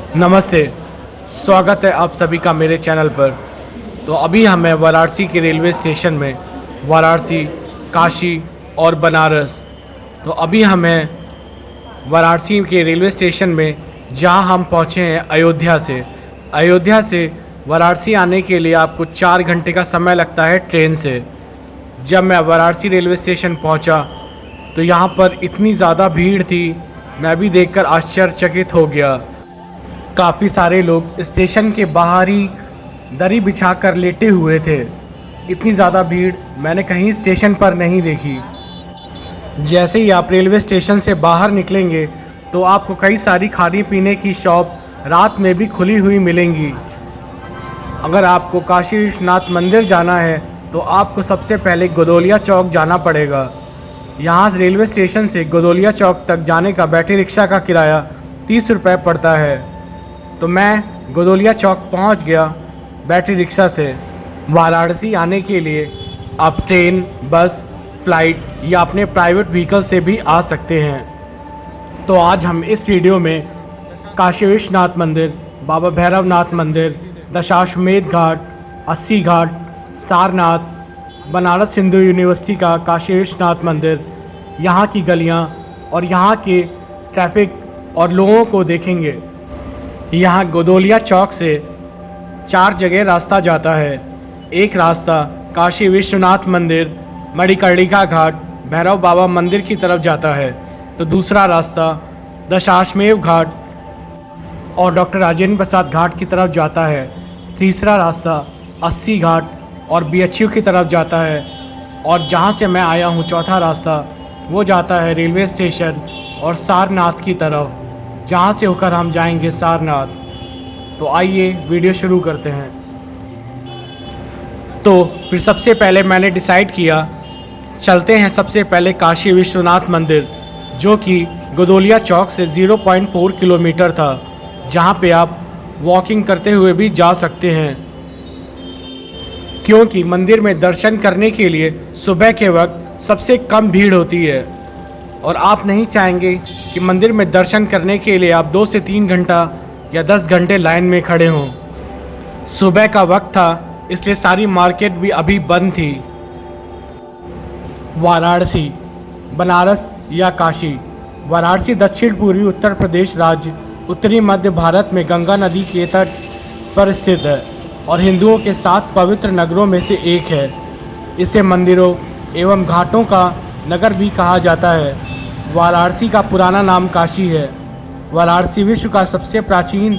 नमस्ते, स्वागत है आप सभी का मेरे चैनल पर। तो अभी हम हैं वाराणसी के रेलवे स्टेशन में, वाराणसी, काशी और बनारस। तो अभी हम हैं वाराणसी के रेलवे स्टेशन में, जहां हम पहुंचे हैं अयोध्या से। अयोध्या से वाराणसी आने के लिए आपको 4 घंटे का समय लगता है ट्रेन से। जब मैं वाराणसी रेलवे स्टेशन पहुंचा तो यहां पर इतनी ज़्यादा भीड़ थी, मैं भी देखकर आश्चर्यचकित हो गया। काफ़ी सारे लोग स्टेशन के बाहर ही दरी बिछाकर लेटे हुए थे। इतनी ज़्यादा भीड़ मैंने कहीं स्टेशन पर नहीं देखी। जैसे ही आप रेलवे स्टेशन से बाहर निकलेंगे तो आपको कई सारी खाने पीने की शॉप रात में भी खुली हुई मिलेंगी। अगर आपको काशी विश्वनाथ मंदिर जाना है तो आपको सबसे पहले गोदोलिया चौक जाना पड़ेगा। यहाँ से रेलवे स्टेशन से गोदोलिया चौक तक जाने का बैटरी रिक्शा का किराया 30 रुपये पड़ता है। तो मैं गोदोलिया चौक पहुंच गया बैटरी रिक्शा से। वाराणसी आने के लिए आप ट्रेन, बस, फ्लाइट या अपने प्राइवेट व्हीकल से भी आ सकते हैं। तो आज हम इस वीडियो में काशी विश्वनाथ मंदिर, बाबा भैरवनाथ मंदिर, दशाश्वमेध घाट, 80 घाट, सारनाथ, बनारस हिंदू यूनिवर्सिटी का काशी विश्वनाथ मंदिर, यहाँ की गलियाँ और यहाँ के ट्रैफिक और लोगों को देखेंगे। यहाँ गोदोलिया चौक से 4 जगह रास्ता जाता है। एक रास्ता काशी विश्वनाथ मंदिर, मणिकर्णिका घाट, भैरव बाबा मंदिर की तरफ जाता है। तो दूसरा रास्ता दशाश्वमेध घाट और डॉक्टर राजेंद्र प्रसाद घाट की तरफ जाता है। तीसरा रास्ता 80 घाट और BHU की तरफ जाता है। और जहाँ से मैं आया हूँ चौथा रास्ता वो जाता है रेलवे स्टेशन और सारनाथ की तरफ, जहाँ से होकर हम जाएंगे सारनाथ। तो आइए वीडियो शुरू करते हैं। तो फिर सबसे पहले मैंने डिसाइड किया चलते हैं सबसे पहले काशी विश्वनाथ मंदिर, जो कि गोदोलिया चौक से 0.4 किलोमीटर था, जहाँ पे आप वॉकिंग करते हुए भी जा सकते हैं। क्योंकि मंदिर में दर्शन करने के लिए सुबह के वक्त सबसे कम भीड़ होती है और आप नहीं चाहेंगे कि मंदिर में दर्शन करने के लिए आप 2 से 3 घंटा या 10 घंटे लाइन में खड़े हों। सुबह का वक्त था, इसलिए सारी मार्केट भी अभी बंद थी। वाराणसी, बनारस या काशी। वाराणसी दक्षिण पूर्वी उत्तर प्रदेश राज्य, उत्तरी मध्य भारत में गंगा नदी के तट पर स्थित है और हिंदुओं के 7 पवित्र नगरों में से एक है। इसे मंदिरों एवं घाटों का नगर भी कहा जाता है। वाराणसी का पुराना नाम काशी है। वाराणसी विश्व का सबसे प्राचीन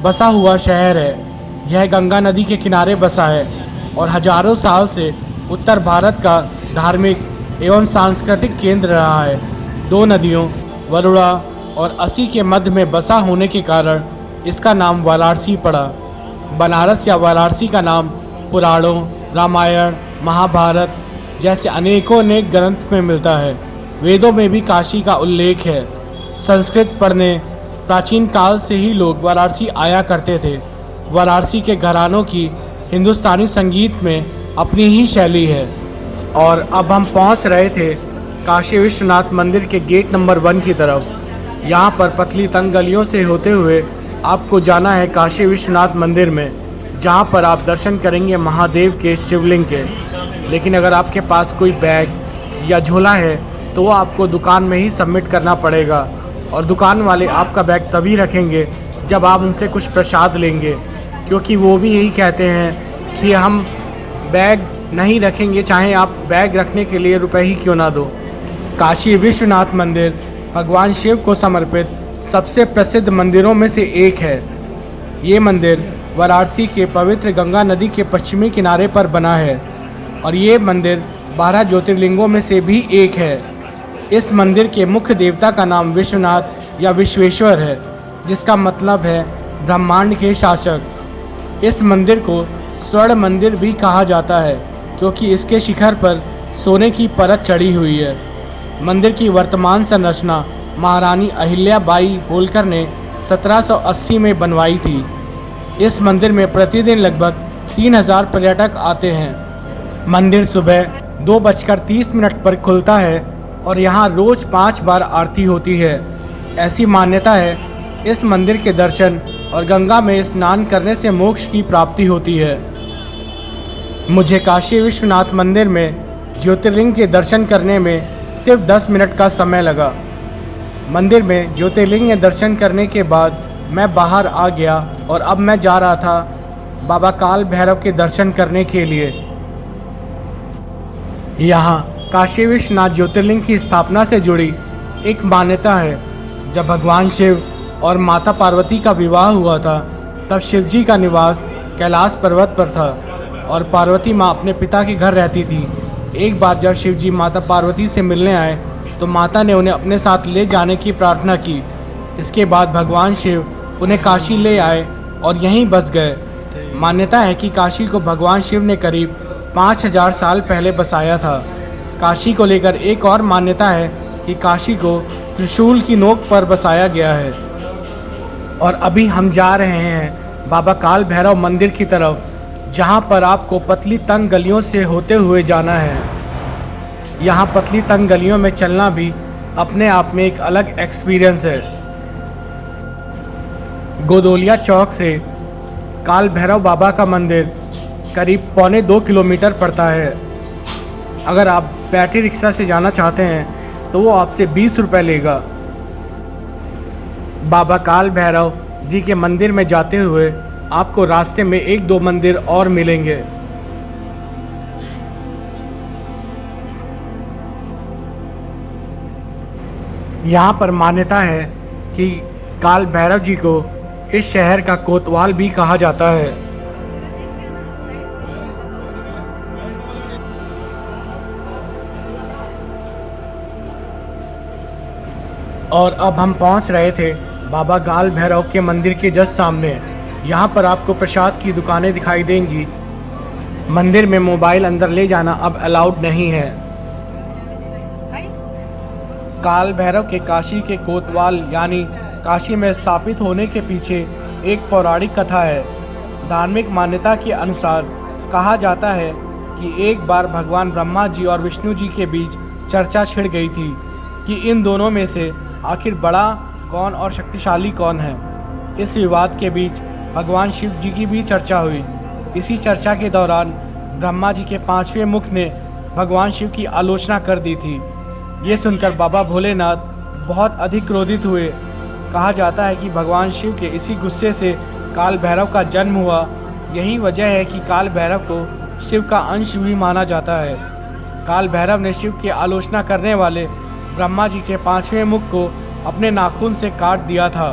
बसा हुआ शहर है। यह गंगा नदी के किनारे बसा है और हजारों साल से उत्तर भारत का धार्मिक एवं सांस्कृतिक केंद्र रहा है। 2 नदियों वरुणा और असी के मध्य में बसा होने के कारण इसका नाम वाराणसी पड़ा। बनारस या वाराणसी का नाम पुराणों, रामायण, महाभारत जैसे अनेकों ग्रंथ में मिलता है। वेदों में भी काशी का उल्लेख है। संस्कृत पढ़ने प्राचीन काल से ही लोग वाराणसी आया करते थे। वाराणसी के घरानों की हिंदुस्तानी संगीत में अपनी ही शैली है। और अब हम पहुंच रहे थे काशी विश्वनाथ मंदिर के गेट नंबर 1 की तरफ। यहाँ पर पतली तंग गलियों से होते हुए आपको जाना है काशी विश्वनाथ मंदिर में, जहाँ पर आप दर्शन करेंगे महादेव के शिवलिंग के। लेकिन अगर आपके पास कोई बैग या झोला है तो वो आपको दुकान में ही सबमिट करना पड़ेगा और दुकान वाले आपका बैग तभी रखेंगे जब आप उनसे कुछ प्रसाद लेंगे, क्योंकि वो भी यही कहते हैं कि हम बैग नहीं रखेंगे चाहे आप बैग रखने के लिए रुपए ही क्यों ना दो। काशी विश्वनाथ मंदिर भगवान शिव को समर्पित सबसे प्रसिद्ध मंदिरों में से एक है। ये मंदिर वाराणसी के पवित्र गंगा नदी के पश्चिमी किनारे पर बना है और ये मंदिर 12 ज्योतिर्लिंगों में से भी एक है। इस मंदिर के मुख्य देवता का नाम विश्वनाथ या विश्वेश्वर है, जिसका मतलब है ब्रह्मांड के शासक। इस मंदिर को स्वर्ण मंदिर भी कहा जाता है क्योंकि इसके शिखर पर सोने की परत चढ़ी हुई है। मंदिर की वर्तमान संरचना महारानी अहिल्या बाई होलकर ने 1780 में बनवाई थी। इस मंदिर में प्रतिदिन लगभग 3000 पर्यटक आते हैं। मंदिर सुबह 2:30 पर खुलता है और यहाँ रोज़ 5 बार आरती होती है। ऐसी मान्यता है इस मंदिर के दर्शन और गंगा में स्नान करने से मोक्ष की प्राप्ति होती है। मुझे काशी विश्वनाथ मंदिर में ज्योतिर्लिंग के दर्शन करने में सिर्फ 10 मिनट का समय लगा। मंदिर में ज्योतिर्लिंग के दर्शन करने के बाद मैं बाहर आ गया और अब मैं जा रहा था बाबा काल भैरव के दर्शन करने के लिए। यहाँ काशी विश्वनाथ ज्योतिर्लिंग की स्थापना से जुड़ी एक मान्यता है। जब भगवान शिव और माता पार्वती का विवाह हुआ था तब शिव जी का निवास कैलाश पर्वत पर था और पार्वती माँ अपने पिता के घर रहती थी। एक बार जब शिव जी माता पार्वती से मिलने आए तो माता ने उन्हें अपने साथ ले जाने की प्रार्थना की। इसके बाद भगवान शिव उन्हें काशी ले आए और यहीं बस गए। मान्यता है कि काशी को भगवान शिव ने करीब 5000 साल पहले बसाया था। काशी को लेकर एक और मान्यता है कि काशी को त्रिशूल की नोक पर बसाया गया है। और अभी हम जा रहे हैं बाबा काल भैरव मंदिर की तरफ, जहां पर आपको पतली तंग गलियों से होते हुए जाना है। यहां पतली तंग गलियों में चलना भी अपने आप में एक अलग एक्सपीरियंस है। गोदोलिया चौक से काल भैरव बाबा का मंदिर करीब 1.25 किलोमीटर पड़ता है। अगर आप बैटरी रिक्शा से जाना चाहते हैं तो वो आपसे 20 रुपये लेगा। बाबा काल भैरव जी के मंदिर में जाते हुए आपको रास्ते में 1-2 मंदिर और मिलेंगे। यहाँ पर मान्यता है कि काल भैरव जी को इस शहर का कोतवाल भी कहा जाता है। और अब हम पहुंच रहे थे बाबा काल भैरव के मंदिर के जस्ट सामने। यहाँ पर आपको प्रसाद की दुकानें दिखाई देंगी। मंदिर में मोबाइल अंदर ले जाना अब अलाउड नहीं है। काल भैरव के काशी के कोतवाल यानी काशी में स्थापित होने के पीछे एक पौराणिक कथा है। धार्मिक मान्यता के अनुसार कहा जाता है कि एक बार भगवान ब्रह्मा जी और विष्णु जी के बीच चर्चा छिड़ गई थी कि इन दोनों में से आखिर बड़ा कौन और शक्तिशाली कौन है। इस विवाद के बीच भगवान शिव जी की भी चर्चा हुई। इसी चर्चा के दौरान ब्रह्मा जी के 5वें मुख ने भगवान शिव की आलोचना कर दी थी। ये सुनकर बाबा भोलेनाथ बहुत अधिक क्रोधित हुए। कहा जाता है कि भगवान शिव के इसी गुस्से से काल भैरव का जन्म हुआ। यही वजह है कि काल भैरव को शिव का अंश भी माना जाता है। काल भैरव ने शिव की आलोचना करने वाले ब्रह्मा जी के 5वें मुख को अपने नाखून से काट दिया था।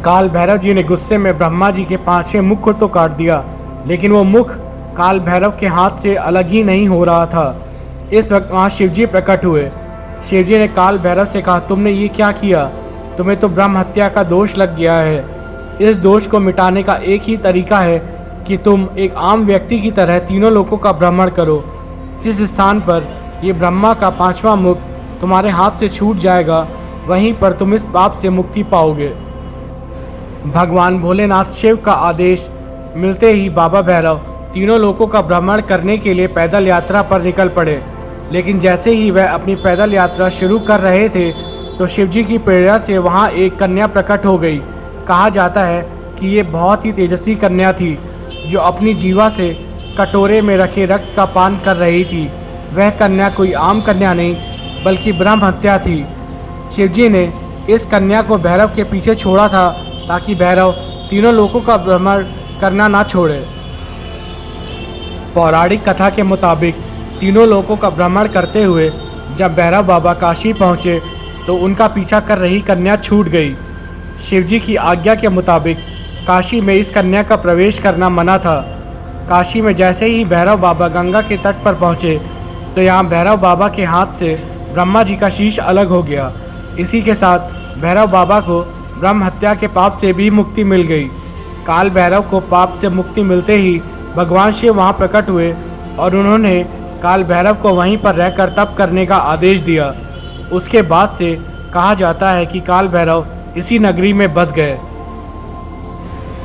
काल भैरव जी ने गुस्से में ब्रह्मा जी के 5वें मुख को तो काट दिया, लेकिन वो मुख काल भैरव के हाथ से अलग ही नहीं हो रहा था। इस वक्त वहाँ शिवजी प्रकट हुए। शिवजी ने काल भैरव से कहा, तुमने ये क्या किया? तुम्हें तो ब्रह्म हत्या का दोष लग गया है। इस दोष को मिटाने का एक ही तरीका है कि तुम एक आम व्यक्ति की तरह तीनों लोकों का भ्रमण करो। जिस स्थान पर ये ब्रह्मा का 5वां मुख तुम्हारे हाथ से छूट जाएगा, वहीं पर तुम इस पाप से मुक्ति पाओगे। भगवान भोलेनाथ शिव का आदेश मिलते ही बाबा भैरव तीनों लोकों का भ्रमण करने के लिए पैदल यात्रा पर निकल पड़े। लेकिन जैसे ही वह अपनी पैदल यात्रा शुरू कर रहे थे तो शिवजी की प्रेरणा से वहां एक कन्या प्रकट हो गई। कहा जाता है कि ये बहुत ही तेजस्वी कन्या थी जो अपनी जीवा से कटोरे में रखे रक्त का पान कर रही थी। वह कन्या कोई आम कन्या नहीं बल्कि ब्रह्म हत्या थी। शिवजी ने इस कन्या को भैरव के पीछे छोड़ा था ताकि भैरव तीनों लोकों का भ्रमण करना ना छोड़े। पौराणिक कथा के मुताबिक तीनों लोकों का भ्रमण करते हुए जब भैरव बाबा काशी पहुँचे तो उनका पीछा कर रही कन्या छूट गई। शिवजी की आज्ञा के मुताबिक काशी में इस कन्या का प्रवेश करना मना था। काशी में जैसे ही भैरव बाबा गंगा के तट पर पहुँचे तो यहाँ भैरव बाबा के हाथ से ब्रह्मा जी का शीश अलग हो गया। इसी के साथ भैरव बाबा को ब्रह्म हत्या के पाप से भी मुक्ति मिल गई। काल भैरव को पाप से मुक्ति मिलते ही भगवान शिव वहाँ प्रकट हुए और उन्होंने काल भैरव को वहीं पर रहकर तप करने का आदेश दिया। उसके बाद से कहा जाता है कि काल भैरव इसी नगरी में बस गए।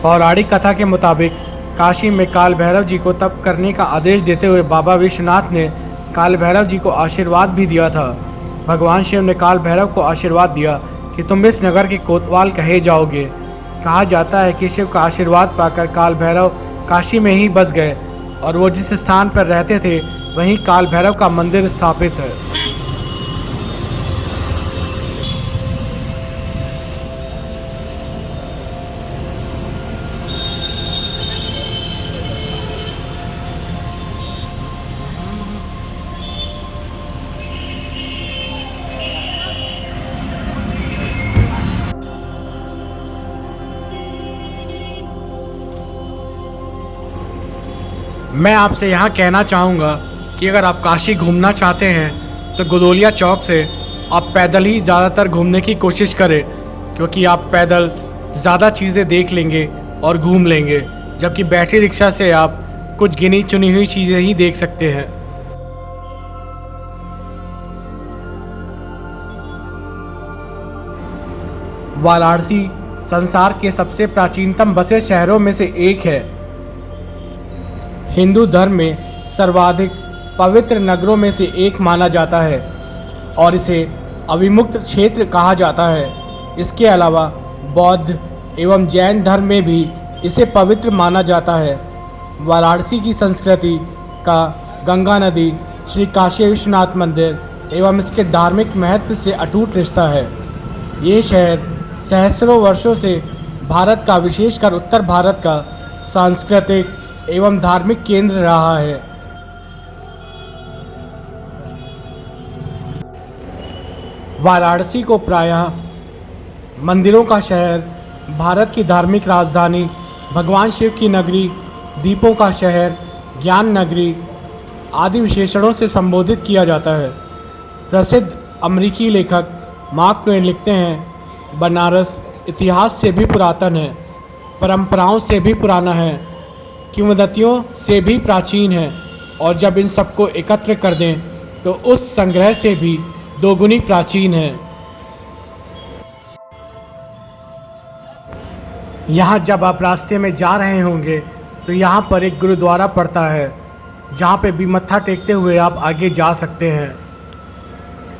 पौराणिक कथा के मुताबिक काशी में काल भैरव जी को तप करने का आदेश देते हुए बाबा विश्वनाथ ने काल भैरव जी को आशीर्वाद भी दिया था। भगवान शिव ने काल भैरव को आशीर्वाद दिया कि तुम इस नगर के कोतवाल कहे जाओगे। कहा जाता है कि शिव का आशीर्वाद पाकर काल भैरव काशी में ही बस गए और वो जिस स्थान पर रहते थे वहीं काल भैरव का मंदिर स्थापित है। मैं आपसे यहाँ कहना चाहूँगा कि अगर आप काशी घूमना चाहते हैं तो गुदोलिया चौक से आप पैदल ही ज़्यादातर घूमने की कोशिश करें, क्योंकि आप पैदल ज़्यादा चीज़ें देख लेंगे और घूम लेंगे, जबकि बैटरी रिक्शा से आप कुछ गिनी चुनी हुई चीज़ें ही देख सकते हैं। वाराणसी संसार के सबसे प्राचीनतम बसे शहरों में से एक है। हिंदू धर्म में सर्वाधिक पवित्र नगरों में से एक माना जाता है और इसे अविमुक्त क्षेत्र कहा जाता है। इसके अलावा बौद्ध एवं जैन धर्म में भी इसे पवित्र माना जाता है। वाराणसी की संस्कृति का गंगा नदी, श्री काशी विश्वनाथ मंदिर एवं इसके धार्मिक महत्व से अटूट रिश्ता है। ये शहर सहस्रों वर्षों से भारत का, विशेषकर उत्तर भारत का सांस्कृतिक एवं धार्मिक केंद्र रहा है। वाराणसी को प्रायः मंदिरों का शहर, भारत की धार्मिक राजधानी, भगवान शिव की नगरी, दीपों का शहर, ज्ञान नगरी आदि विशेषणों से संबोधित किया जाता है। प्रसिद्ध अमेरिकी लेखक मार्क ट्वेन लिखते हैं, बनारस इतिहास से भी पुरातन है, परंपराओं से भी पुराना है, किंवदंतियों से भी प्राचीन है और जब इन सबको एकत्र कर दें तो उस संग्रह से भी दोगुनी प्राचीन है। यहाँ जब आप रास्ते में जा रहे होंगे तो यहाँ पर एक गुरुद्वारा पड़ता है, जहाँ पे भी मत्था टेकते हुए आप आगे जा सकते हैं।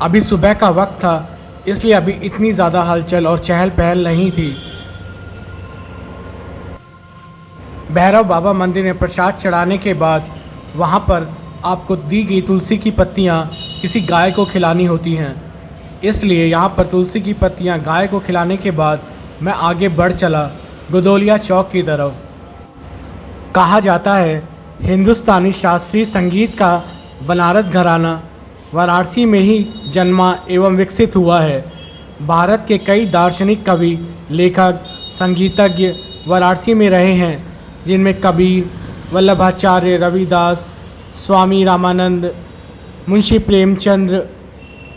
अभी सुबह का वक्त था, इसलिए अभी इतनी ज़्यादा हलचल और चहल पहल नहीं थी। भैरव बाबा मंदिर में प्रसाद चढ़ाने के बाद वहाँ पर आपको दी गई तुलसी की पत्तियाँ किसी गाय को खिलानी होती हैं, इसलिए यहाँ पर तुलसी की पत्तियाँ गाय को खिलाने के बाद मैं आगे बढ़ चला गुदोलिया चौक की तरफ। कहा जाता है हिंदुस्तानी शास्त्रीय संगीत का बनारस घराना वाराणसी में ही जन्मा एवं विकसित हुआ है। भारत के कई दार्शनिक, कवि, लेखक, संगीतज्ञ वाराणसी में रहे हैं, जिनमें कबीर, वल्लभाचार्य, रविदास, स्वामी रामानंद, मुंशी प्रेमचंद्र,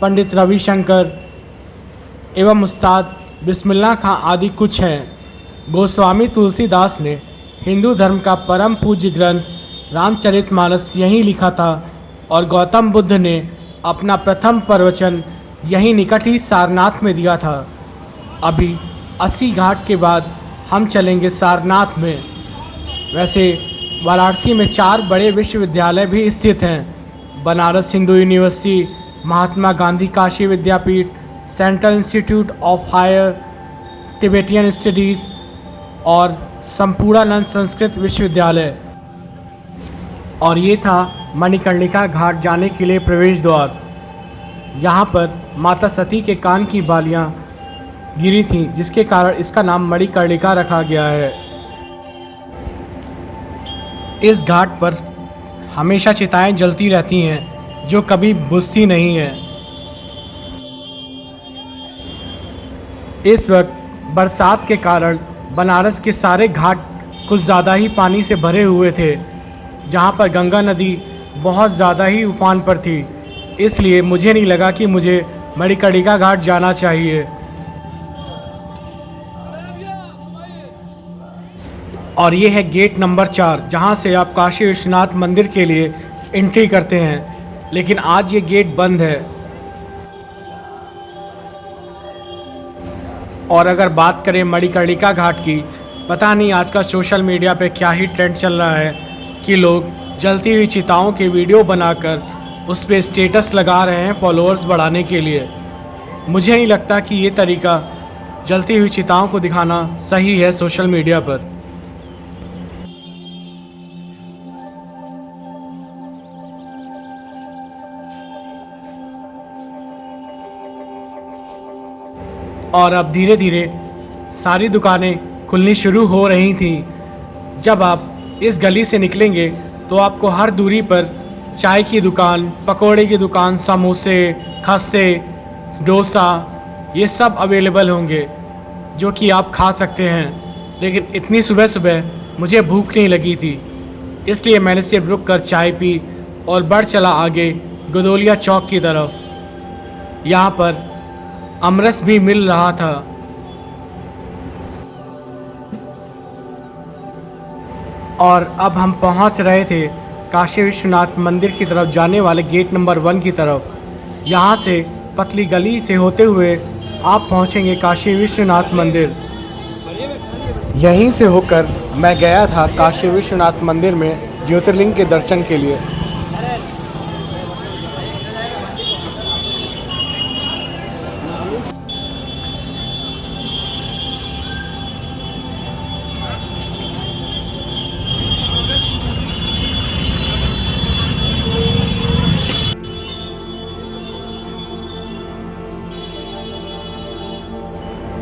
पंडित रविशंकर एवं उस्ताद बिस्मिल्लाह खां आदि कुछ हैं। गोस्वामी तुलसीदास ने हिंदू धर्म का परम पूज्य ग्रंथ रामचरितमानस यहीं लिखा था और गौतम बुद्ध ने अपना प्रथम प्रवचन यहीं निकट ही सारनाथ में दिया था। अभी 80 घाट के बाद हम चलेंगे सारनाथ में। वैसे वाराणसी में 4 बड़े विश्वविद्यालय भी स्थित हैं: Banaras Hindu university, Mahatma Gandhi Kashi Vidyapith, central institute of higher Tibetan studies और संपूर्णानंद संस्कृत विश्वविद्यालय। और ये था मणिकर्णिका घाट जाने के लिए प्रवेश द्वार। यहाँ पर माता सती के कान की बालियाँ गिरी थीं, जिसके कारण इसका नाम मणिकर्णिका रखा गया है। इस घाट पर हमेशा चिताएं जलती रहती हैं, जो कभी बुझती नहीं हैं। इस वक्त बरसात के कारण बनारस के सारे घाट कुछ ज़्यादा ही पानी से भरे हुए थे, जहाँ पर गंगा नदी बहुत ज़्यादा ही उफान पर थी। इसलिए मुझे नहीं लगा कि मुझे मणिकर्णिका घाट जाना चाहिए। और ये है गेट नंबर 4, जहाँ से आप काशी विश्वनाथ मंदिर के लिए एंट्री करते हैं, लेकिन आज ये गेट बंद है। और अगर बात करें मणिकर्णिका घाट की, पता नहीं आजकल सोशल मीडिया पे क्या ही ट्रेंड चल रहा है कि लोग जलती हुई चिताओं के वीडियो बनाकर उस पर स्टेटस लगा रहे हैं फॉलोअर्स बढ़ाने के लिए। मुझे नहीं लगता कि ये तरीका जलती हुई चिताओं को दिखाना सही है सोशल मीडिया पर। और अब धीरे धीरे सारी दुकानें खुलनी शुरू हो रही थीं। जब आप इस गली से निकलेंगे तो आपको हर दूरी पर चाय की दुकान, पकौड़े की दुकान, समोसे, खस्ते, डोसा ये सब अवेलेबल होंगे जो कि आप खा सकते हैं। लेकिन इतनी सुबह सुबह मुझे भूख नहीं लगी थी, इसलिए मैंने सिर्फ रुक कर चाय पी और बढ़ चला आगे गदोलिया चौक की तरफ। यहाँ पर अमरस भी मिल रहा था। और अब हम पहुंच रहे थे काशी विश्वनाथ मंदिर की तरफ जाने वाले गेट नंबर 1 की तरफ। यहाँ से पतली गली से होते हुए आप पहुंचेंगे काशी विश्वनाथ मंदिर। यहीं से होकर मैं गया था काशी विश्वनाथ मंदिर में ज्योतिर्लिंग के दर्शन के लिए।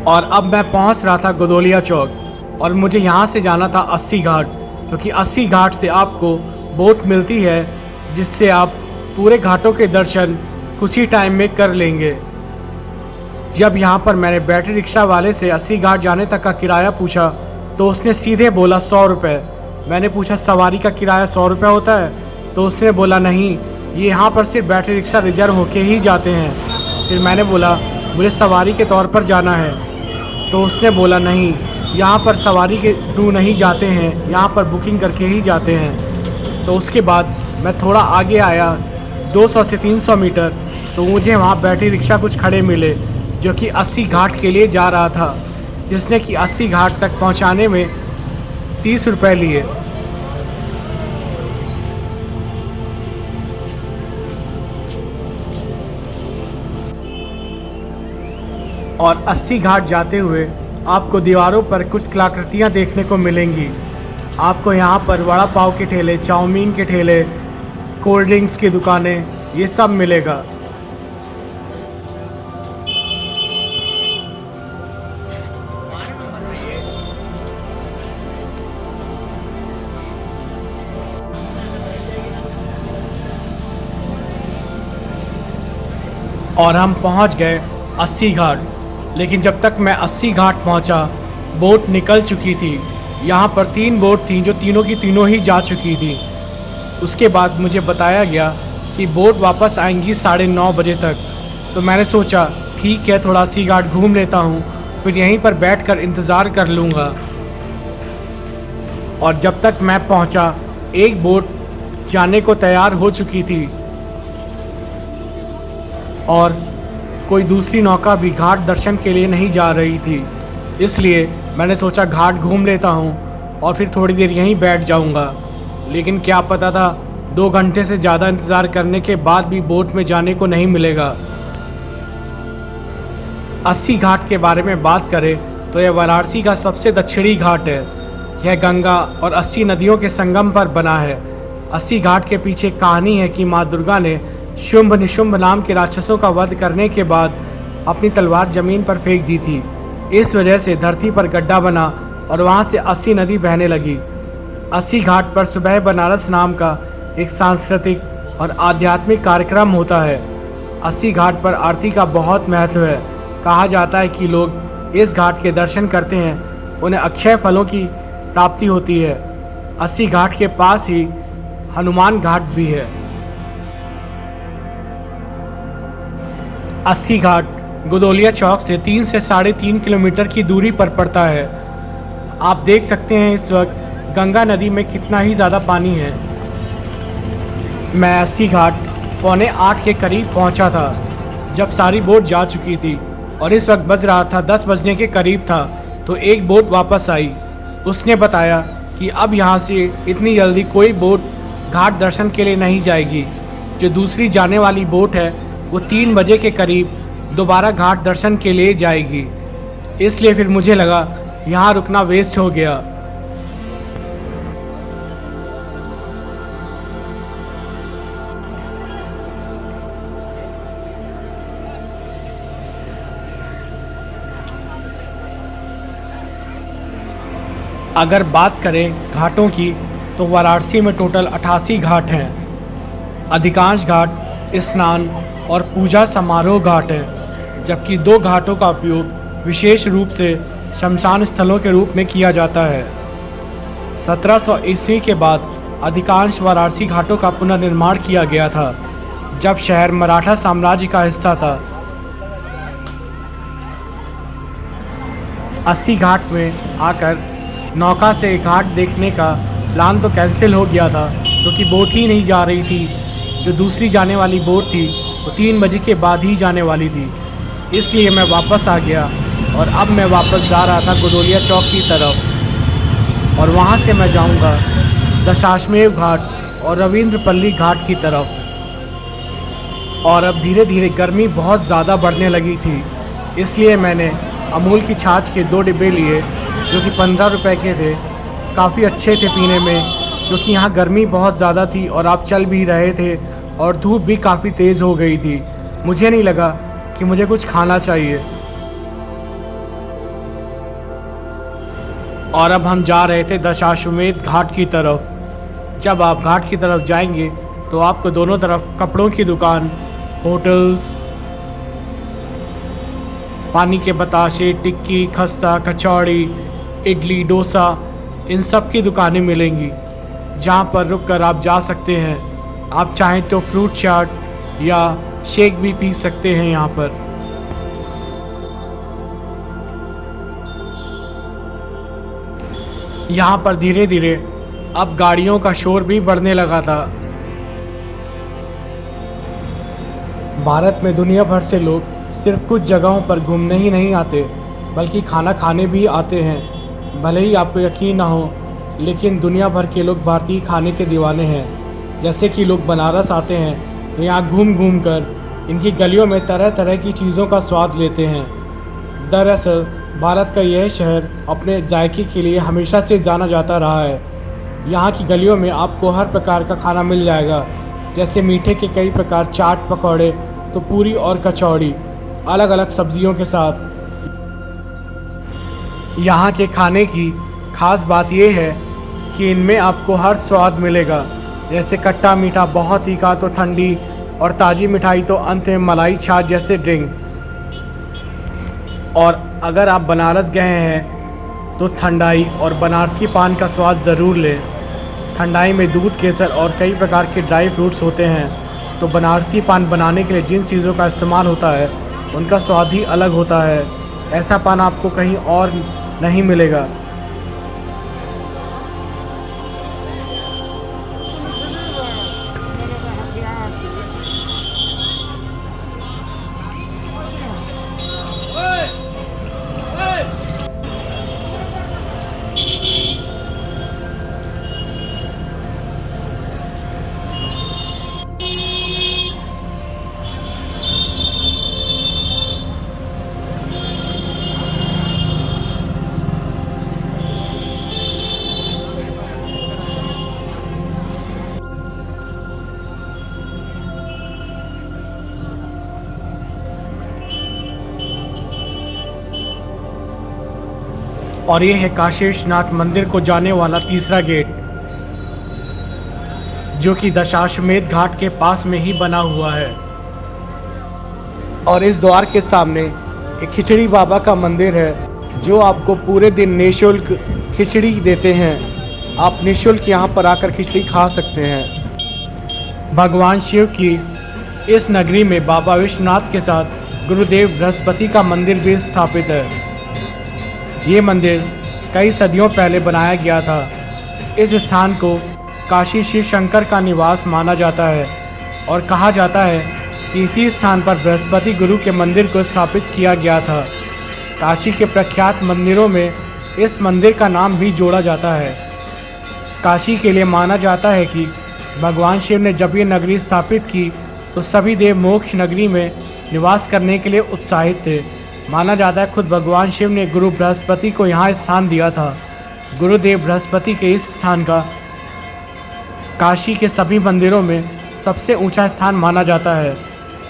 और अब मैं पहुंच रहा था गदोलिया चौक और मुझे यहाँ से जाना था 80 घाट, क्योंकि 80 घाट से आपको बोट मिलती है जिससे आप पूरे घाटों के दर्शन कुछ ही टाइम में कर लेंगे। जब यहाँ पर मैंने बैटरी रिक्शा वाले से 80 घाट जाने तक का किराया पूछा तो उसने सीधे बोला 100 रुपये। मैंने पूछा सवारी का किराया 100 रुपये होता है? तो उसने बोला नहीं, ये यहाँ पर सिर्फ बैटरी रिक्शा रिजर्व होके ही जाते हैं। फिर मैंने बोला मुझे सवारी के तौर पर जाना है, तो उसने बोला नहीं, यहाँ पर सवारी के थ्रू नहीं जाते हैं, यहाँ पर बुकिंग करके ही जाते हैं। तो उसके बाद मैं थोड़ा आगे आया 200 से 300 मीटर, तो मुझे वहाँ बैटरी रिक्शा कुछ खड़े मिले जो कि 80 घाट के लिए जा रहा था, जिसने कि 80 घाट तक पहुँचाने में 30 रुपये लिए। और 80 घाट जाते हुए आपको दीवारों पर कुछ कलाकृतियाँ देखने को मिलेंगी। आपको यहाँ पर वड़ा पाव के ठेले, चाउमीन के ठेले, कोल्ड ड्रिंक्स की दुकानें, ये सब मिलेगा। और हम पहुँच गए 80 घाट। लेकिन जब तक मैं 80 घाट पहुंचा, बोट निकल चुकी थी। यहाँ पर 3 बोट थी जो तीनों की तीनों ही जा चुकी थी। उसके बाद मुझे बताया गया कि बोट वापस आएंगी 9:30 बजे तक। तो मैंने सोचा ठीक है, थोड़ा 80 घाट घूम लेता हूँ, फिर यहीं पर बैठकर इंतज़ार कर लूँगा। और जब तक मैं पहुँचा, एक बोट जाने को तैयार हो चुकी थी और कोई दूसरी नौका भी घाट दर्शन के लिए नहीं जा रही थी। इसलिए मैंने सोचा घाट घूम लेता हूँ और फिर थोड़ी देर यहीं बैठ जाऊँगा। लेकिन क्या पता था 2 घंटे से ज़्यादा इंतज़ार करने के बाद भी बोट में जाने को नहीं मिलेगा। 80 घाट के बारे में बात करें तो यह वाराणसी का सबसे दक्षिणी घाट है। यह गंगा और 80 नदियों के संगम पर बना है। 80 घाट के पीछे कहानी है कि माँ दुर्गा ने शुंभ निशुंभ नाम के राक्षसों का वध करने के बाद अपनी तलवार जमीन पर फेंक दी थी। इस वजह से धरती पर गड्ढा बना और वहां से 80 नदी बहने लगी। 80 घाट पर सुबह बनारस नाम का एक सांस्कृतिक और आध्यात्मिक कार्यक्रम होता है। 80 घाट पर आरती का बहुत महत्व है। कहा जाता है कि लोग इस घाट के दर्शन करते हैं, उन्हें अक्षय फलों की प्राप्ति होती है। 80 घाट के पास ही हनुमान घाट भी है। 80 घाट गदोलिया चौक से 3 से 3.5 किलोमीटर की दूरी पर पड़ता है। आप देख सकते हैं इस वक्त गंगा नदी में कितना ही ज़्यादा पानी है। मैं 80 घाट 7:45 के करीब पहुंचा था जब सारी बोट जा चुकी थी और इस वक्त बज रहा था 10 बजने के करीब था। तो एक बोट वापस आई। उसने बताया कि अब यहाँ से इतनी जल्दी कोई बोट घाट दर्शन के लिए नहीं जाएगी। जो दूसरी जाने वाली बोट है वो 3 बजे के करीब दोबारा घाट दर्शन के लिए जाएगी। इसलिए फिर मुझे लगा यहाँ रुकना वेस्ट हो गया। अगर बात करें घाटों की तो वाराणसी में टोटल 88 घाट हैं। अधिकांश घाट स्नान और पूजा समारोह घाट हैं, जबकि 2 घाटों का उपयोग विशेष रूप से शमशान स्थलों के रूप में किया जाता है। 1700 ईस्वी के बाद अधिकांश वाराणसी घाटों का पुनर्निर्माण किया गया था, जब शहर मराठा साम्राज्य का हिस्सा था। 80 घाट में आकर नौका से घाट देखने का प्लान तो कैंसिल हो गया था, क्योंकि बोट ही नहीं जा रही थी। जो दूसरी जाने वाली बोट थी वो 3 बजे के बाद ही जाने वाली थी। इसलिए मैं वापस आ गया और अब मैं वापस जा रहा था गोदोलिया चौक की तरफ, और वहाँ से मैं जाऊँगा दशाश्वमेध घाट और रविंद्रपल्ली घाट की तरफ। और अब धीरे धीरे गर्मी बहुत ज़्यादा बढ़ने लगी थी, इसलिए मैंने अमूल की छाछ के 2 डिब्बे लिए, जो कि 15 रुपए के थे। काफ़ी अच्छे थे पीने में, क्योंकि यहाँ गर्मी बहुत ज़्यादा थी और आप चल भी रहे थे और धूप भी काफ़ी तेज़ हो गई थी। मुझे नहीं लगा कि मुझे कुछ खाना चाहिए। और अब हम जा रहे थे दशाश्वमेध घाट की तरफ। जब आप घाट की तरफ जाएंगे तो आपको दोनों तरफ कपड़ों की दुकान, होटल्स, पानी के बताशे, टिक्की, खस्ता, कचौड़ी, इडली, डोसा, इन सब की दुकानें मिलेंगी, जहाँ पर रुककर आप जा सकते हैं। आप चाहें तो फ्रूट चाट या शेक भी पी सकते हैं यहाँ पर। यहाँ पर धीरे धीरे अब गाड़ियों का शोर भी बढ़ने लगा था। भारत में दुनिया भर से लोग सिर्फ कुछ जगहों पर घूमने ही नहीं आते, बल्कि खाना खाने भी आते हैं। भले ही आपको यकीन ना हो, लेकिन दुनिया भर के लोग भारतीय खाने के दीवाने हैं। जैसे कि लोग बनारस आते हैं तो यहाँ घूम घूम कर इनकी गलियों में तरह तरह की चीज़ों का स्वाद लेते हैं। दरअसल भारत का यह शहर अपने जायके के लिए हमेशा से जाना जाता रहा है। यहाँ की गलियों में आपको हर प्रकार का खाना मिल जाएगा, जैसे मीठे के कई प्रकार, चाट, पकौड़े, तो पूरी और कचौड़ी अलग अलग सब्जियों के साथ। यहाँ के खाने की खास बात यह है कि इनमें आपको हर स्वाद मिलेगा, जैसे खट्टा मीठा, बहुत तीखा तो ठंडी, और ताज़ी मिठाई तो अंत में मलाई छाछ जैसे ड्रिंक। और अगर आप बनारस गए हैं तो ठंडाई और बनारसी पान का स्वाद ज़रूर लें। ठंडाई में दूध, केसर और कई प्रकार के ड्राई फ्रूट्स होते हैं, तो बनारसी पान बनाने के लिए जिन चीज़ों का इस्तेमाल होता है उनका स्वाद ही अलग होता है। ऐसा पान आपको कहीं और नहीं मिलेगा। और ये है काशी विश्वनाथ मंदिर को जाने वाला तीसरा गेट, जो कि दशाश्वमेध घाट के पास में ही बना हुआ है। और इस द्वार के सामने एक खिचड़ी बाबा का मंदिर है, जो आपको पूरे दिन निःशुल्क खिचड़ी देते हैं। आप निःशुल्क यहाँ पर आकर खिचड़ी खा सकते हैं। भगवान शिव की इस नगरी में बाबा विश्वनाथ के साथ गुरुदेव बृहस्पति का मंदिर भी स्थापित है। ये मंदिर कई सदियों पहले बनाया गया था। इस स्थान को काशी शिव शंकर का निवास माना जाता है और कहा जाता है कि इसी स्थान पर बृहस्पति गुरु के मंदिर को स्थापित किया गया था। काशी के प्रख्यात मंदिरों में इस मंदिर का नाम भी जोड़ा जाता है। काशी के लिए माना जाता है कि भगवान शिव ने जब ये नगरी स्थापित की तो सभी देव मोक्ष नगरी में निवास करने के लिए उत्साहित थे। माना जाता है खुद भगवान शिव ने गुरु बृहस्पति को यहाँ स्थान दिया था। गुरुदेव बृहस्पति के इस स्थान का काशी के सभी मंदिरों में सबसे ऊंचा स्थान माना जाता है।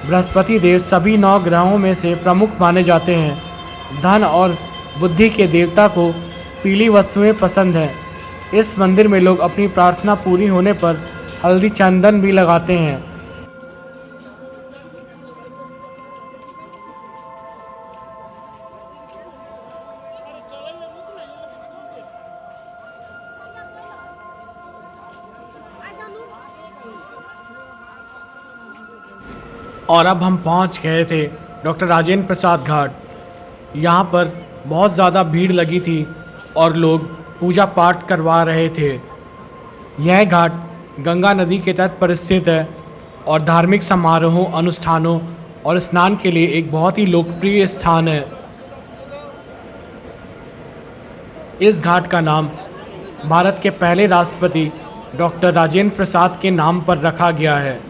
बृहस्पति देव सभी 9 ग्रहों में से प्रमुख माने जाते हैं। धन और बुद्धि के देवता को पीली वस्तुएं पसंद हैं। इस मंदिर में लोग अपनी प्रार्थना पूरी होने पर हल्दी चंदन भी लगाते हैं। और अब हम पहुंच गए थे डॉक्टर राजेंद्र प्रसाद घाट। यहाँ पर बहुत ज़्यादा भीड़ लगी थी और लोग पूजा पाठ करवा रहे थे। यह घाट गंगा नदी के तट पर स्थित है और धार्मिक समारोहों, अनुष्ठानों और स्नान के लिए एक बहुत ही लोकप्रिय स्थान है। इस घाट का नाम भारत के पहले राष्ट्रपति डॉक्टर राजेंद्र प्रसाद के नाम पर रखा गया है।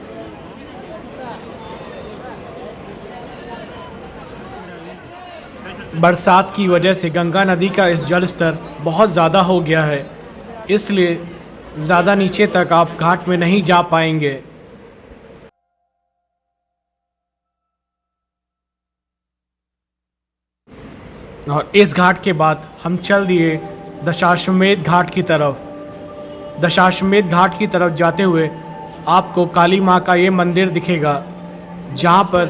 बरसात की वजह से गंगा नदी का इस जल स्तर बहुत ज़्यादा हो गया है, इसलिए ज़्यादा नीचे तक आप घाट में नहीं जा पाएंगे। और इस घाट के बाद हम चल दिए दशाश्वमेध घाट की तरफ। दशाश्वमेध घाट की तरफ जाते हुए आपको काली माँ का ये मंदिर दिखेगा, जहाँ पर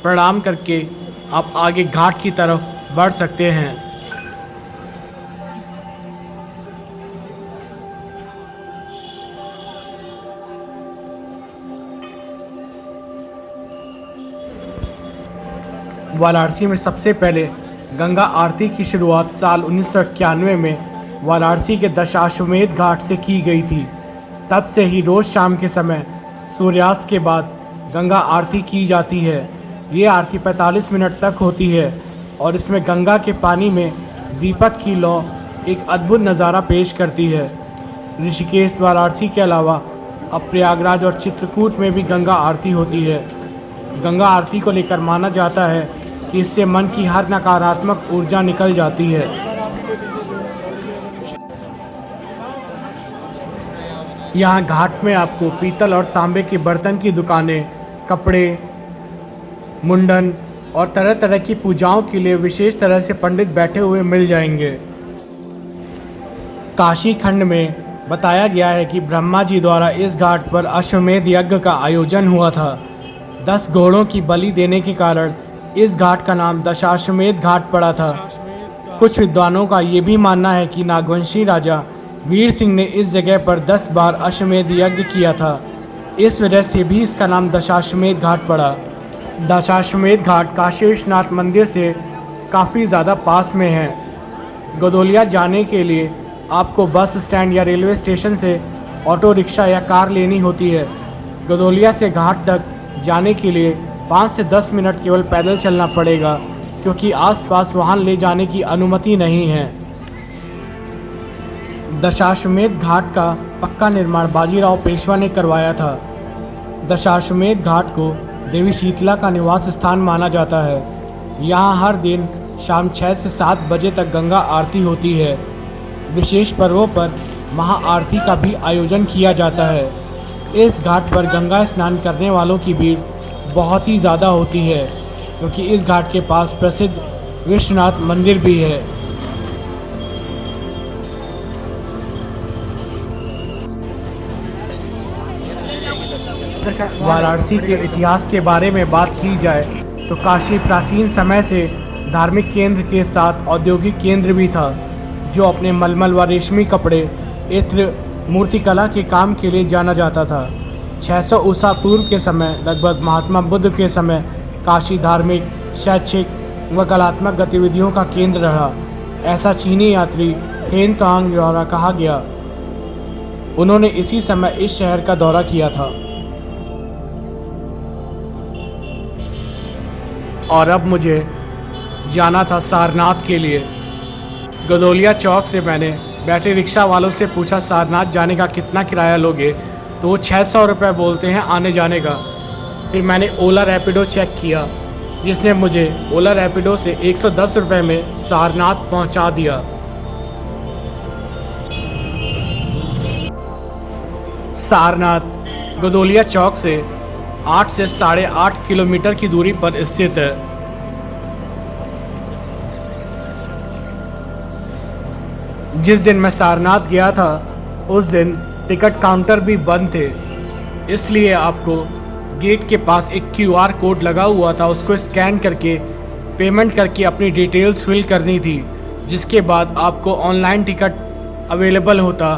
प्रणाम करके आप आगे घाट की तरफ बढ़ सकते हैं। वाराणसी में सबसे पहले गंगा आरती की शुरुआत साल 1991 में वाराणसी के दशाश्वमेध घाट से की गई थी। तब से ही रोज़ शाम के समय सूर्यास्त के बाद गंगा आरती की जाती है। ये आरती 45 मिनट तक होती है और इसमें गंगा के पानी में दीपक की लौ एक अद्भुत नज़ारा पेश करती है। ऋषिकेश, वाराणसी के अलावा अब प्रयागराज और चित्रकूट में भी गंगा आरती होती है। गंगा आरती को लेकर माना जाता है कि इससे मन की हर नकारात्मक ऊर्जा निकल जाती है। यहाँ घाट में आपको पीतल और तांबे के बर्तन की दुकानें, कपड़े, मुंडन और तरह तरह की पूजाओं के लिए विशेष तरह से पंडित बैठे हुए मिल जाएंगे। काशी खंड में बताया गया है कि ब्रह्मा जी द्वारा इस घाट पर अश्वमेध यज्ञ का आयोजन हुआ था। 10 घोड़ों की बलि देने के कारण इस घाट का नाम दशाश्वमेध घाट पड़ा था। कुछ विद्वानों का ये भी मानना है कि नागवंशी राजा वीर सिंह ने इस जगह पर 10 बार अश्वमेध यज्ञ किया था। इस वजह से भी इसका नाम दशाश्वमेध घाट पड़ा। दशाश्वमेध घाट काशी विश्वनाथ मंदिर से काफ़ी ज़्यादा पास में है। गदोलिया जाने के लिए आपको बस स्टैंड या रेलवे स्टेशन से ऑटो रिक्शा या कार लेनी होती है। गदोलिया से घाट तक जाने के लिए 5 से 10 मिनट केवल पैदल चलना पड़ेगा, क्योंकि आसपास वाहन ले जाने की अनुमति नहीं है। दशाश्वमेध घाट का पक्का निर्माण बाजीराव पेशवा ने करवाया था। दशाश्वमेध घाट को देवी शीतला का निवास स्थान माना जाता है। यहाँ हर दिन शाम 6 से 7 बजे तक गंगा आरती होती है। विशेष पर्वों पर महाआरती का भी आयोजन किया जाता है। इस घाट पर गंगा स्नान करने वालों की भीड़ बहुत ही ज़्यादा होती है, क्योंकि इस घाट के पास प्रसिद्ध विश्वनाथ मंदिर भी है। वाराणसी के इतिहास के बारे में बात की जाए तो काशी प्राचीन समय से धार्मिक केंद्र के साथ औद्योगिक केंद्र भी था, जो अपने मलमल व रेशमी कपड़े, इत्र, मूर्तिकला के काम के लिए जाना जाता था। 600 ईसा पूर्व के समय लगभग महात्मा बुद्ध के समय काशी धार्मिक, शैक्षिक व कलात्मक गतिविधियों का केंद्र रहा। ऐसा चीनी यात्री हेन तांग द्वारा कहा गया। उन्होंने इसी समय इस शहर का दौरा किया था। और अब मुझे जाना था सारनाथ के लिए। गदोलिया चौक से मैंने बैटरी रिक्शा वालों से पूछा सारनाथ जाने का कितना किराया लोगे, तो वो 600 रुपये बोलते हैं आने जाने का। फिर मैंने ओला रैपिडो चेक किया, जिसने मुझे ओला रैपिडो से 110 रुपये में सारनाथ पहुंचा दिया। सारनाथ गदोलिया चौक से 8 से 8.5 किलोमीटर की दूरी पर स्थित है। जिस दिन मैं सारनाथ गया था उस दिन टिकट काउंटर भी बंद थे, इसलिए आपको गेट के पास एक QR कोड लगा हुआ था, उसको स्कैन करके पेमेंट करके अपनी डिटेल्स फिल करनी थी, जिसके बाद आपको ऑनलाइन टिकट अवेलेबल होता,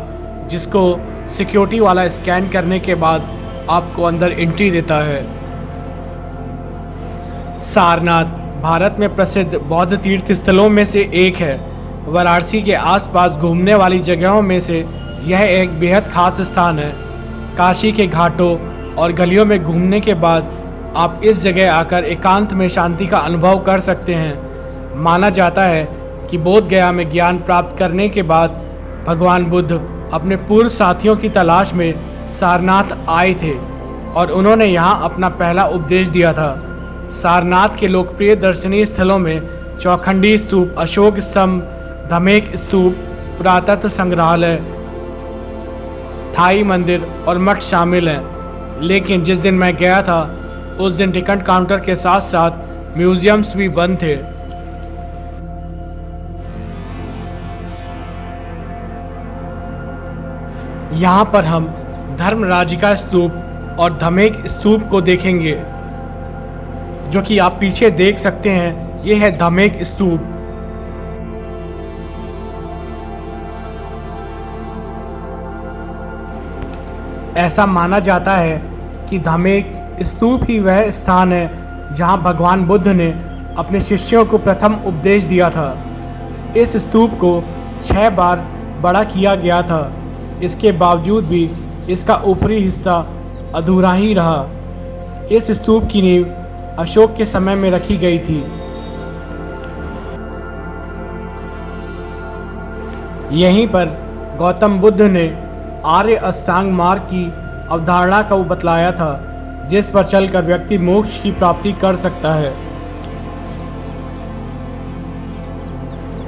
जिसको सिक्योरिटी वाला स्कैन करने के बाद आपको अंदर एंट्री देता है। सारनाथ भारत में प्रसिद्ध बौद्ध तीर्थ स्थलों में से एक है। वाराणसी के आसपास घूमने वाली जगहों में से यह एक बेहद खास स्थान है। काशी के घाटों और गलियों में घूमने के बाद आप इस जगह आकर एकांत में शांति का अनुभव कर सकते हैं। माना जाता है कि बोध गया में ज्ञान प्राप्त करने के बाद भगवान बुद्ध अपने पूर्व साथियों की तलाश में सारनाथ आए थे और उन्होंने यहाँ अपना पहला उपदेश दिया था। सारनाथ के लोकप्रिय दर्शनीय स्थलों में चौखंडी स्तूप, अशोक स्तंभ, धमेक स्तूप, पुरातत्व संग्रहालय, थाई मंदिर और मठ शामिल हैं। लेकिन जिस दिन मैं गया था उस दिन टिकट काउंटर के साथ साथ म्यूजियम्स भी बंद थे। यहाँ पर हम धर्मराजिका स्तूप और धमेक स्तूप को देखेंगे, जो कि आप पीछे देख सकते हैं। ये है धमेक स्तूप। ऐसा माना जाता है कि धमेक स्तूप ही वह स्थान है जहाँ भगवान बुद्ध ने अपने शिष्यों को प्रथम उपदेश दिया था। इस स्तूप को 6 बार बड़ा किया गया था, इसके बावजूद भी इसका ऊपरी हिस्सा अधूरा ही रहा। इस स्तूप की नींव अशोक के समय में रखी गई थी। यहीं पर गौतम बुद्ध ने आर्य अष्टांग मार्ग की अवधारणा को बतलाया था, जिस पर चलकर व्यक्ति मोक्ष की प्राप्ति कर सकता है।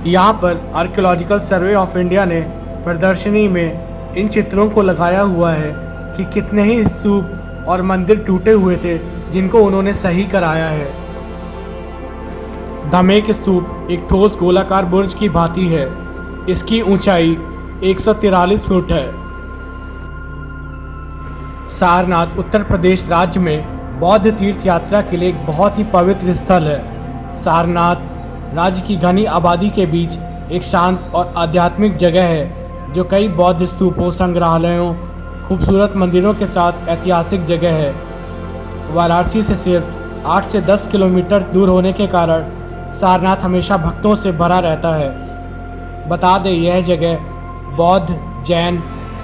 यहाँ पर आर्कियोलॉजिकल सर्वे ऑफ इंडिया ने प्रदर्शनी में इन चित्रों को लगाया हुआ है कि कितने ही स्तूप और मंदिर टूटे हुए थे जिनको उन्होंने सही कराया है। धमेक स्तूप एक ठोस गोलाकार बुर्ज की भांति है। इसकी ऊंचाई 143 फुट है। सारनाथ उत्तर प्रदेश राज्य में बौद्ध तीर्थ यात्रा के लिए एक बहुत ही पवित्र स्थल है। सारनाथ राज्य की घनी आबादी के बीच एक शांत और आध्यात्मिक जगह है, जो कई बौद्ध स्तूपों, संग्रहालयों, खूबसूरत मंदिरों के साथ ऐतिहासिक जगह है। वाराणसी से सिर्फ 8 से 10 किलोमीटर दूर होने के कारण सारनाथ हमेशा भक्तों से भरा रहता है। बता दें, यह जगह बौद्ध, जैन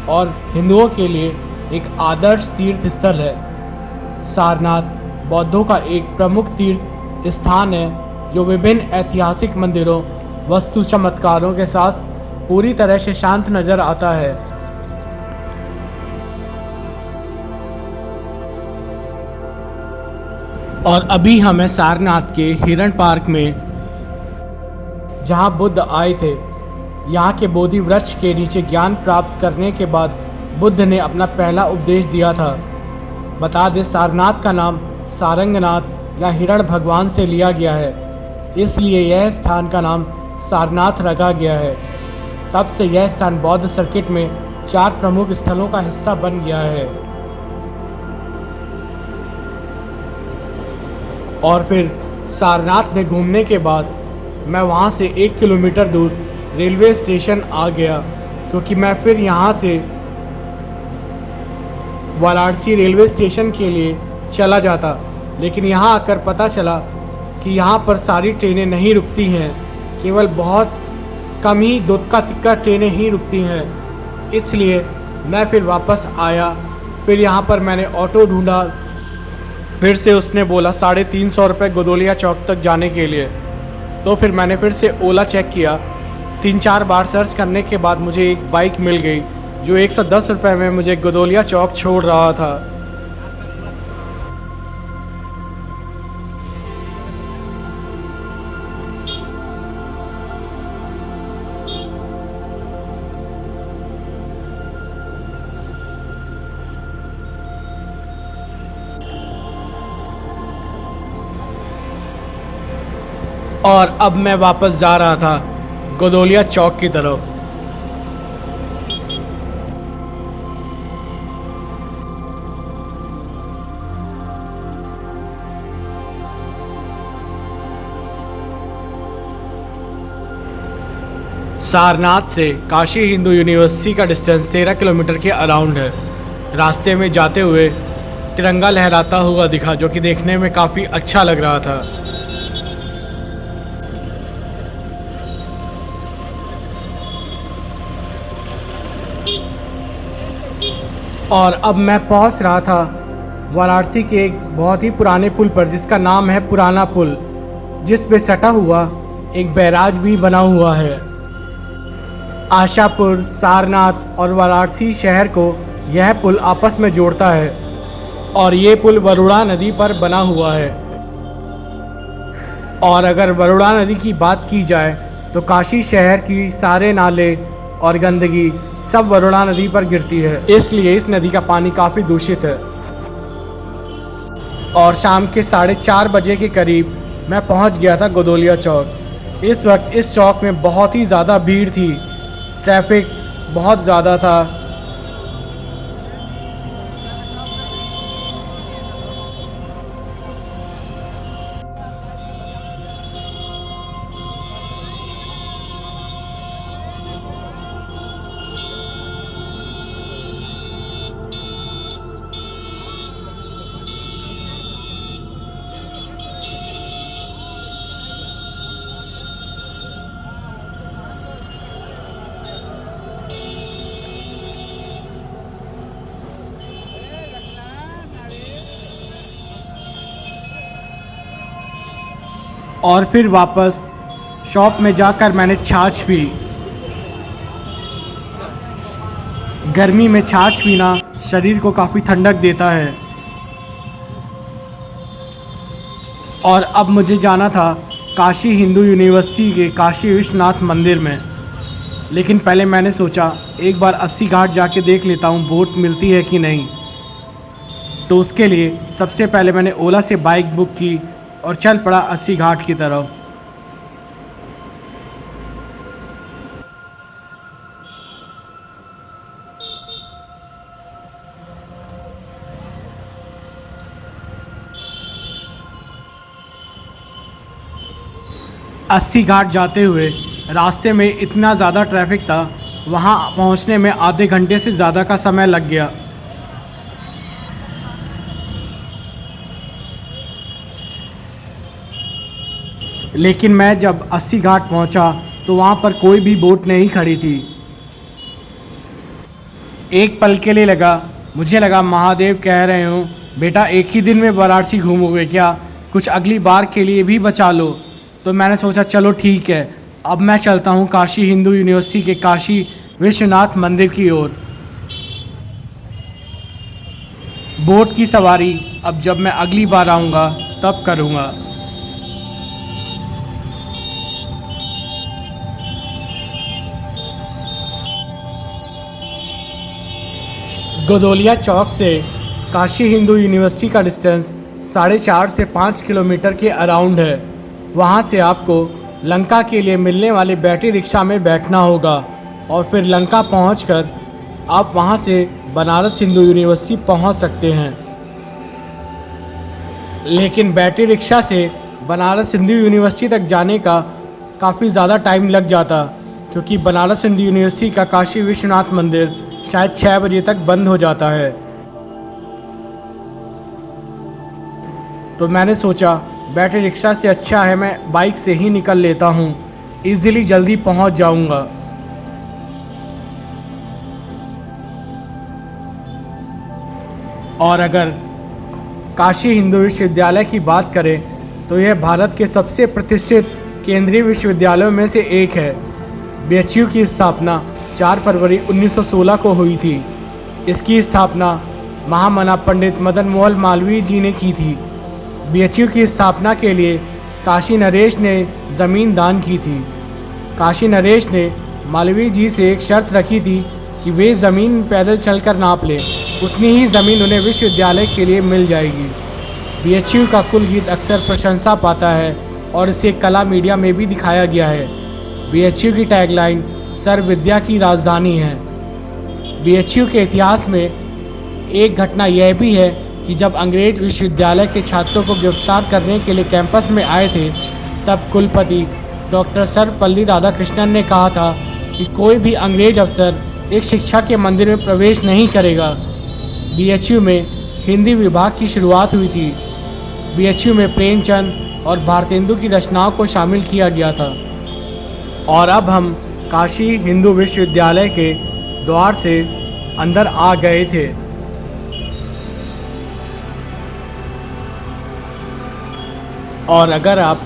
और हिंदुओं के लिए एक आदर्श तीर्थ स्थल है। सारनाथ बौद्धों का एक प्रमुख तीर्थ स्थान है, जो विभिन्न ऐतिहासिक मंदिरों, वास्तु चमत्कारों के साथ पूरी तरह से शांत नजर आता है। और अभी हमें सारनाथ के हिरण पार्क में, जहां बुद्ध आए थे, यहाँ के बोधि वृक्ष के नीचे ज्ञान प्राप्त करने के बाद बुद्ध ने अपना पहला उपदेश दिया था। बता दें, सारनाथ का नाम सारंगनाथ या हिरण भगवान से लिया गया है, इसलिए यह स्थान का नाम सारनाथ रखा गया है। तब से यह स्थान बौद्ध सर्किट में 4 प्रमुख स्थलों का हिस्सा बन गया है। और फिर सारनाथ में घूमने के बाद मैं वहाँ से 1 किलोमीटर दूर रेलवे स्टेशन आ गया, क्योंकि मैं फिर यहाँ से वाराणसी रेलवे स्टेशन के लिए चला जाता। लेकिन यहाँ आकर पता चला कि यहाँ पर सारी ट्रेनें नहीं रुकती हैं, केवल बहुत कम ही दुक्का तिक्का ट्रेनें ही रुकती हैं। इसलिए मैं फिर वापस आया। फिर यहाँ पर मैंने ऑटो ढूंढा, फिर से उसने बोला 350 रुपये गदोलिया चौक तक जाने के लिए। तो फिर मैंने फिर से ओला चेक किया। 3-4 बार सर्च करने के बाद मुझे एक बाइक मिल गई, जो 110 रुपये में मुझे गदोलिया चौक छोड़ रहा था। और अब मैं वापस जा रहा था गोदोलिया चौक की तरफ। सारनाथ से काशी हिंदू यूनिवर्सिटी का डिस्टेंस 13 किलोमीटर के अराउंड है। रास्ते में जाते हुए तिरंगा लहराता हुआ दिखा, जो कि देखने में काफ़ी अच्छा लग रहा था। और अब मैं पहुंच रहा था वाराणसी के एक बहुत ही पुराने पुल पर, जिसका नाम है पुराना पुल, जिस पे सटा हुआ एक बैराज भी बना हुआ है। आशापुर, सारनाथ और वाराणसी शहर को यह पुल आपस में जोड़ता है और ये पुल वरुणा नदी पर बना हुआ है। और अगर वरुणा नदी की बात की जाए तो काशी शहर की सारे नाले और गंदगी सब वरुणा नदी पर गिरती है, इसलिए इस नदी का पानी काफ़ी दूषित है। और शाम के 4:30 बजे के करीब मैं पहुंच गया था गोदोलिया चौक। इस वक्त इस चौक में बहुत ही ज़्यादा भीड़ थी, ट्रैफिक बहुत ज़्यादा था। और फिर वापस शॉप में जाकर मैंने छाछ पी। गर्मी में छाछ पीना शरीर को काफ़ी ठंडक देता है। और अब मुझे जाना था काशी हिंदू यूनिवर्सिटी के काशी विश्वनाथ मंदिर में, लेकिन पहले मैंने सोचा एक बार 80 घाट जाके देख लेता हूँ बोट मिलती है कि नहीं। तो उसके लिए सबसे पहले मैंने ओला से बाइक बुक की और चल पड़ा 80 घाट की तरफ। अस्सी घाट जाते हुए रास्ते में इतना ज़्यादा ट्रैफिक था, वहाँ पहुँचने में आधे घंटे से ज़्यादा का समय लग गया। लेकिन मैं जब 80 घाट पहुंचा तो वहाँ पर कोई भी बोट नहीं खड़ी थी। एक पल के लिए मुझे लगा महादेव कह रहे हो बेटा एक ही दिन में वाराणसी घूमोगे क्या, कुछ अगली बार के लिए भी बचा लो। तो मैंने सोचा चलो ठीक है, अब मैं चलता हूँ काशी हिंदू यूनिवर्सिटी के काशी विश्वनाथ मंदिर की ओर। बोट की सवारी अब जब मैं अगली बार आऊँगा तब करूँगा। गोदोलिया चौक से काशी हिंदू यूनिवर्सिटी का डिस्टेंस 4.5 से 5 किलोमीटर के अराउंड है। वहाँ से आपको लंका के लिए मिलने वाले बैटरी रिक्शा में बैठना होगा और फिर लंका पहुंचकर आप वहाँ से बनारस हिंदू यूनिवर्सिटी पहुँच सकते हैं। लेकिन बैटरी रिक्शा से बनारस हिंदू यूनिवर्सिटी तक जाने का काफ़ी ज़्यादा टाइम लग जाता, क्योंकि बनारस हिंदू यूनिवर्सिटी का काशी विश्वनाथ मंदिर शायद 6 बजे तक बंद हो जाता है। तो मैंने सोचा बैटरी रिक्शा से अच्छा है मैं बाइक से ही निकल लेता हूँ, इजीली जल्दी पहुँच जाऊँगा। और अगर काशी हिंदू विश्वविद्यालय की बात करें तो यह भारत के सबसे प्रतिष्ठित केंद्रीय विश्वविद्यालयों में से एक है। बीएचयू की स्थापना 4 फरवरी 1916 को हुई थी। इसकी स्थापना महामना पंडित मदन मोहन मालवीय जी ने की थी। बीएचयू की स्थापना के लिए काशी नरेश ने ज़मीन दान की थी। काशी नरेश ने मालवीय जी से एक शर्त रखी थी कि वे ज़मीन पैदल चलकर नाप लें, उतनी ही ज़मीन उन्हें विश्वविद्यालय के लिए मिल जाएगी। बीएचयू का कुल गीत अक्सर प्रशंसा पाता है और इसे कला मीडिया में भी दिखाया गया है। बीएचयू की टैगलाइन सर्व विद्या की राजधानी है। बीएचयू के इतिहास में एक घटना यह भी है कि जब अंग्रेज विश्वविद्यालय के छात्रों को गिरफ्तार करने के लिए कैंपस में आए थे, तब कुलपति डॉक्टर सर्वपल्ली राधाकृष्णन ने कहा था कि कोई भी अंग्रेज अफसर एक शिक्षा के मंदिर में प्रवेश नहीं करेगा। बीएचयू में हिंदी विभाग की शुरुआत हुई थी। बीएचयू में प्रेमचंद और भारतेंदु की रचनाओं को शामिल किया गया था। और अब हम काशी हिंदू विश्वविद्यालय के द्वार से अंदर आ गए थे। और अगर आप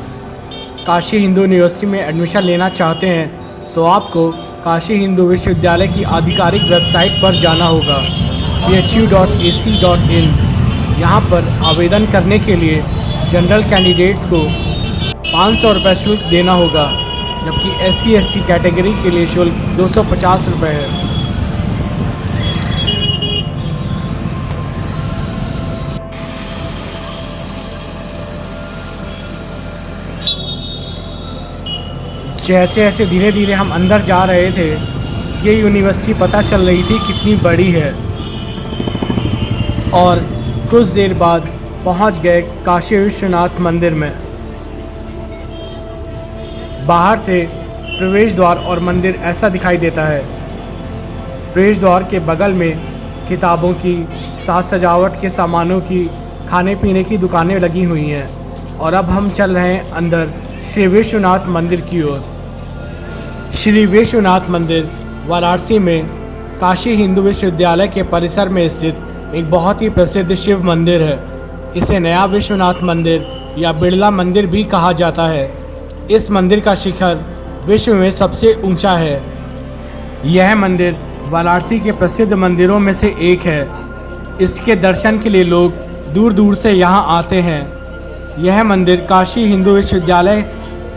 काशी हिंदू यूनिवर्सिटी में एडमिशन लेना चाहते हैं तो आपको काशी हिंदू विश्वविद्यालय की आधिकारिक वेबसाइट पर जाना होगा bhu.ac.in। यहाँ पर आवेदन करने के लिए जनरल कैंडिडेट्स को 500 रुपये शुल्क देना होगा, जबकि SC/ST कैटेगरी के लिए शुल्क 250 रुपये है। जैसे जैसे धीरे धीरे हम अंदर जा रहे थे, ये यूनिवर्सिटी पता चल रही थी कितनी बड़ी है। और कुछ देर बाद पहुंच गए काशी विश्वनाथ मंदिर में। बाहर से प्रवेश द्वार और मंदिर ऐसा दिखाई देता है। प्रवेश द्वार के बगल में किताबों की, साज सजावट के सामानों की, खाने पीने की दुकानें लगी हुई हैं। और अब हम चल रहे हैं अंदर श्री विश्वनाथ मंदिर की ओर। श्री विश्वनाथ मंदिर वाराणसी में काशी हिंदू विश्वविद्यालय के परिसर में स्थित एक बहुत ही प्रसिद्ध शिव मंदिर है। इसे नया विश्वनाथ मंदिर या बिड़ला मंदिर भी कहा जाता है। इस मंदिर का शिखर विश्व में सबसे ऊंचा है। यह मंदिर वाराणसी के प्रसिद्ध मंदिरों में से एक है। इसके दर्शन के लिए लोग दूर दूर से यहाँ आते हैं। यह मंदिर काशी हिंदू विश्वविद्यालय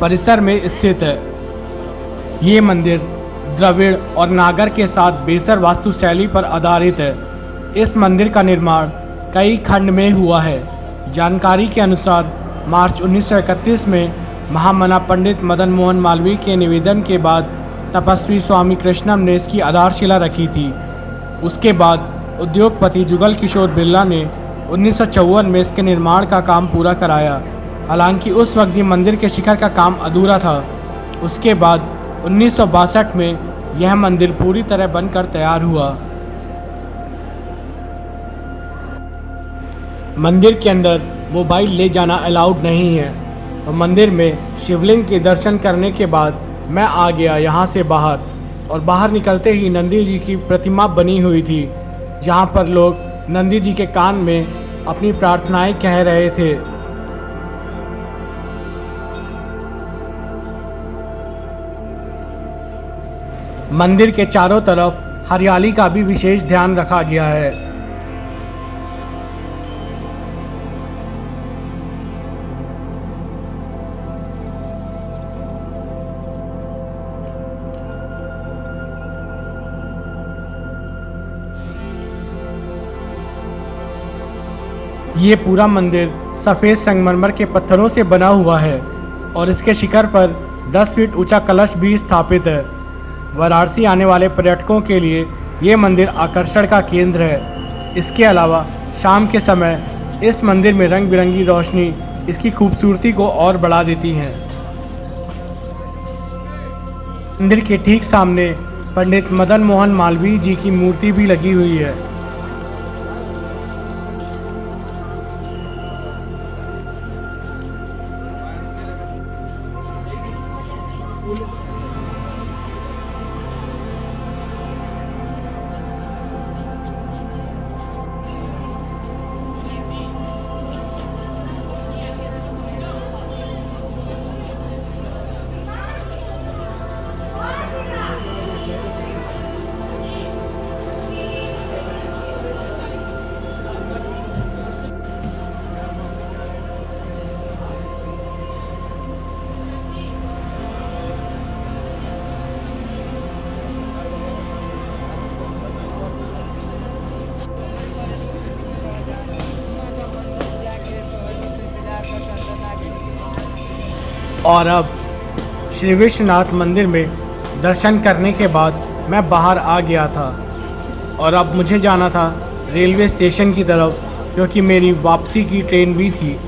परिसर में स्थित है। ये मंदिर द्रविड़ और नागर के साथ बेसर वास्तुशैली पर आधारित है। इस मंदिर का निर्माण कई खंड में हुआ है। जानकारी के अनुसार मार्च 1931 में महामना पंडित मदन मोहन मालवीय के निवेदन के बाद तपस्वी स्वामी कृष्णम ने इसकी आधारशिला रखी थी। उसके बाद उद्योगपति जुगल किशोर बिरला ने 1954 में इसके निर्माण का काम पूरा कराया। हालांकि उस वक्त भी मंदिर के शिखर का काम अधूरा था। उसके बाद 1962 में यह मंदिर पूरी तरह बनकर तैयार हुआ। मंदिर के अंदर मोबाइल ले जाना अलाउड नहीं है। तो मंदिर में शिवलिंग के दर्शन करने के बाद मैं आ गया यहाँ से बाहर। और बाहर निकलते ही नंदी जी की प्रतिमा बनी हुई थी, जहाँ पर लोग नंदी जी के कान में अपनी प्रार्थनाएं कह रहे थे। मंदिर के चारों तरफ हरियाली का भी विशेष ध्यान रखा गया है। ये पूरा मंदिर सफ़ेद संगमरमर के पत्थरों से बना हुआ है और इसके शिखर पर 10 फीट ऊंचा कलश भी स्थापित है। वाराणसी आने वाले पर्यटकों के लिए ये मंदिर आकर्षण का केंद्र है। इसके अलावा शाम के समय इस मंदिर में रंग बिरंगी रोशनी इसकी खूबसूरती को और बढ़ा देती हैं। मंदिर के ठीक सामने पंडित मदन मोहन मालवीय जी की मूर्ति भी लगी हुई है। और अब श्री विश्वनाथ मंदिर में दर्शन करने के बाद मैं बाहर आ गया था और अब मुझे जाना था रेलवे स्टेशन की तरफ, क्योंकि मेरी वापसी की ट्रेन भी थी।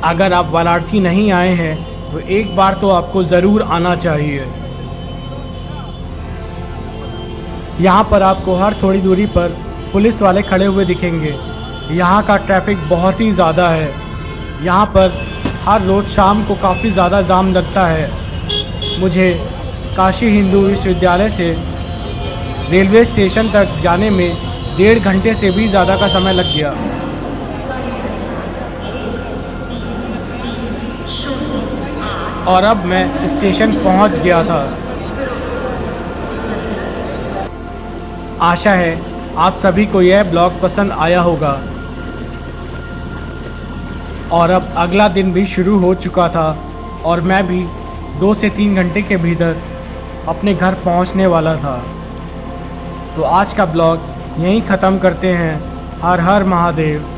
अगर आप वाराणसी नहीं आए हैं तो एक बार तो आपको ज़रूर आना चाहिए। यहाँ पर आपको हर थोड़ी दूरी पर पुलिस वाले खड़े हुए दिखेंगे। यहाँ का ट्रैफिक बहुत ही ज़्यादा है। यहाँ पर हर रोज़ शाम को काफ़ी ज़्यादा जाम लगता है। मुझे काशी हिंदू विश्वविद्यालय से रेलवे स्टेशन तक जाने में 1.5 घंटे से भी ज़्यादा का समय लग गया। और अब मैं स्टेशन पहुंच गया था। आशा है आप सभी को यह ब्लॉग पसंद आया होगा। और अब अगला दिन भी शुरू हो चुका था और मैं भी 2 से 3 घंटे के भीतर अपने घर पहुंचने वाला था। तो आज का ब्लॉग यहीं ख़त्म करते हैं। हर हर महादेव।